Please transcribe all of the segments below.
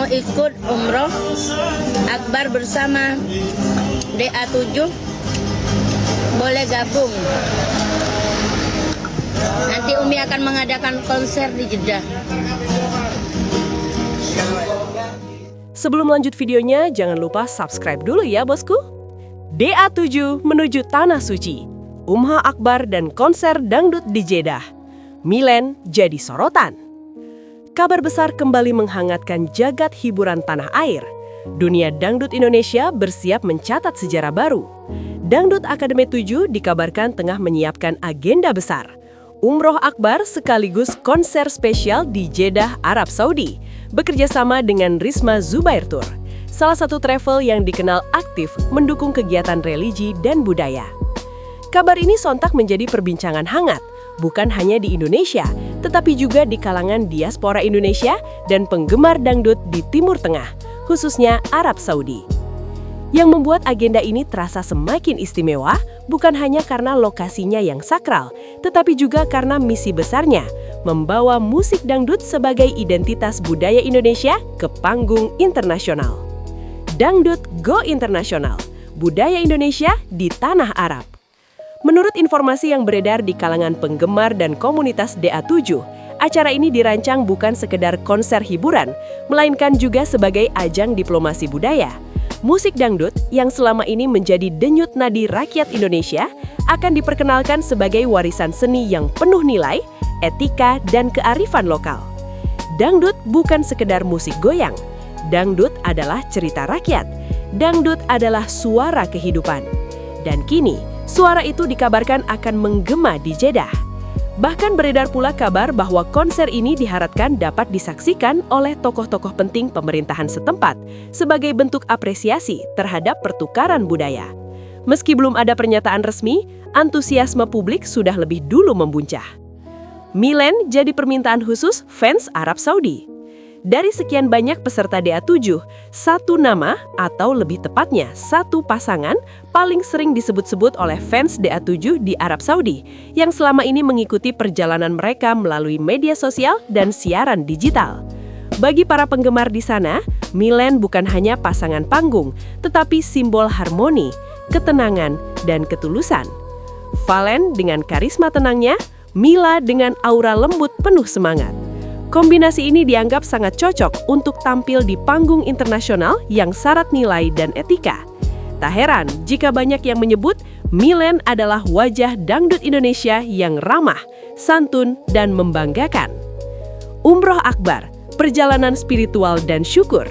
mau ikut umroh akbar bersama DA7 boleh gabung. Nanti Umi akan mengadakan konser di Jeddah. Sebelum lanjut videonya, jangan lupa subscribe dulu ya bosku. DA7 menuju Tanah Suci, Umrah Akbar dan konser dangdut di Jeddah. Milen jadi sorotan. Kabar besar kembali menghangatkan jagat hiburan tanah air. Dunia dangdut Indonesia bersiap mencatat sejarah baru. Dangdut Akademi 7 dikabarkan tengah menyiapkan agenda besar. Umroh Akbar sekaligus konser spesial di Jeddah, Arab Saudi, bekerja sama dengan Risma Zubair Tour, salah satu travel yang dikenal aktif mendukung kegiatan religi dan budaya. Kabar ini sontak menjadi perbincangan hangat, bukan hanya di Indonesia, tetapi juga di kalangan diaspora Indonesia dan penggemar dangdut di Timur Tengah, khususnya Arab Saudi. Yang membuat agenda ini terasa semakin istimewa bukan hanya karena lokasinya yang sakral, tetapi juga karena misi besarnya, membawa musik dangdut sebagai identitas budaya Indonesia ke panggung internasional. Dangdut Go Internasional, budaya Indonesia di Tanah Arab. Menurut informasi yang beredar di kalangan penggemar dan komunitas DA7, acara ini dirancang bukan sekedar konser hiburan, melainkan juga sebagai ajang diplomasi budaya. Musik dangdut yang selama ini menjadi denyut nadi rakyat Indonesia akan diperkenalkan sebagai warisan seni yang penuh nilai, etika, dan kearifan lokal. Dangdut bukan sekedar musik goyang. Dangdut adalah cerita rakyat. Dangdut adalah suara kehidupan. Dan kini, suara itu dikabarkan akan menggema di Jeddah. Bahkan beredar pula kabar bahwa konser ini diharapkan dapat disaksikan oleh tokoh-tokoh penting pemerintahan setempat sebagai bentuk apresiasi terhadap pertukaran budaya. Meski belum ada pernyataan resmi, antusiasme publik sudah lebih dulu membuncah. Milen jadi permintaan khusus fans Arab Saudi. Dari sekian banyak peserta DA7, satu nama atau lebih tepatnya satu pasangan paling sering disebut-sebut oleh fans DA7 di Arab Saudi yang selama ini mengikuti perjalanan mereka melalui media sosial dan siaran digital. Bagi para penggemar di sana, Milen bukan hanya pasangan panggung, tetapi simbol harmoni, ketenangan, dan ketulusan. Valen dengan karisma tenangnya, Mila dengan aura lembut penuh semangat. Kombinasi ini dianggap sangat cocok untuk tampil di panggung internasional yang syarat nilai dan etika. Tak heran jika banyak yang menyebut Milen adalah wajah dangdut Indonesia yang ramah, santun, dan membanggakan. Umroh Akbar, perjalanan spiritual dan syukur.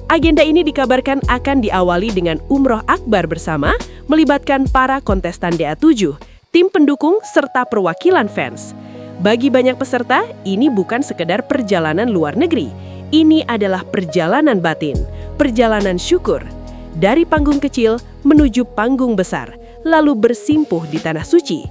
Agenda ini dikabarkan akan diawali dengan Umroh Akbar bersama, melibatkan para kontestan DA7, tim pendukung, serta perwakilan fans. Bagi banyak peserta, ini bukan sekedar perjalanan luar negeri. Ini adalah perjalanan batin, perjalanan syukur. Dari panggung kecil menuju panggung besar, lalu bersimpuh di Tanah Suci.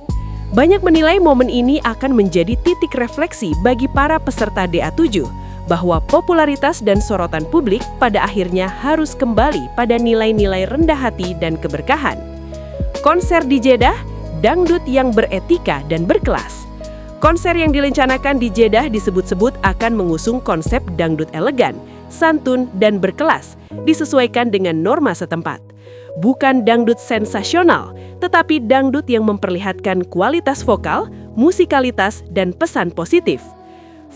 Banyak menilai momen ini akan menjadi titik refleksi bagi para peserta DA7, bahwa popularitas dan sorotan publik pada akhirnya harus kembali pada nilai-nilai rendah hati dan keberkahan. Konser di Jeddah, dangdut yang beretika dan berkelas. Konser yang direncanakan di Jeddah disebut-sebut akan mengusung konsep dangdut elegan, santun, dan berkelas, disesuaikan dengan norma setempat. Bukan dangdut sensasional, tetapi dangdut yang memperlihatkan kualitas vokal, musikalitas, dan pesan positif.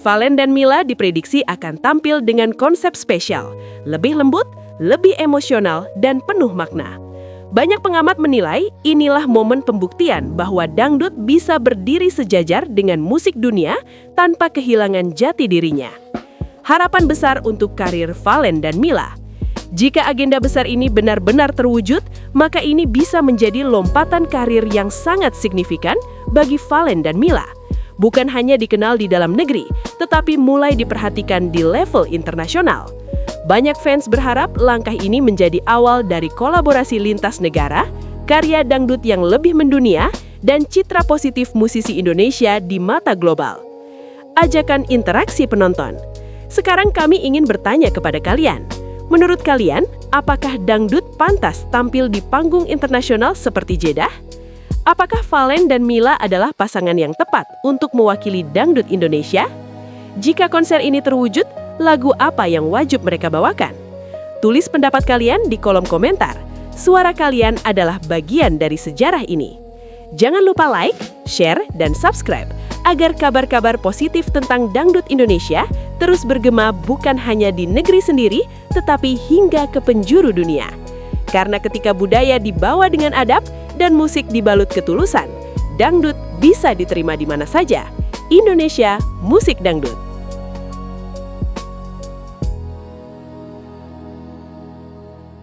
Valen dan Mila diprediksi akan tampil dengan konsep spesial, lebih lembut, lebih emosional, dan penuh makna. Banyak pengamat menilai inilah momen pembuktian bahwa dangdut bisa berdiri sejajar dengan musik dunia tanpa kehilangan jati dirinya. Harapan besar untuk karir Valen dan Mila. Jika agenda besar ini benar-benar terwujud, maka ini bisa menjadi lompatan karir yang sangat signifikan bagi Valen dan Mila. Bukan hanya dikenal di dalam negeri, tetapi mulai diperhatikan di level internasional. Banyak fans berharap langkah ini menjadi awal dari kolaborasi lintas negara, karya dangdut yang lebih mendunia, dan citra positif musisi Indonesia di mata global. Ajakan interaksi penonton. Sekarang kami ingin bertanya kepada kalian. Menurut kalian, apakah dangdut pantas tampil di panggung internasional seperti Jeddah? Apakah Valen dan Mila adalah pasangan yang tepat untuk mewakili dangdut Indonesia? Jika konser ini terwujud, lagu apa yang wajib mereka bawakan? Tulis pendapat kalian di kolom komentar. Suara kalian adalah bagian dari sejarah ini. Jangan lupa like, share, dan subscribe agar kabar-kabar positif tentang dangdut Indonesia terus bergema bukan hanya di negeri sendiri, tetapi hingga ke penjuru dunia. Karena ketika budaya dibawa dengan adab dan musik dibalut ketulusan, dangdut bisa diterima di mana saja. Indonesia Musik Dangdut.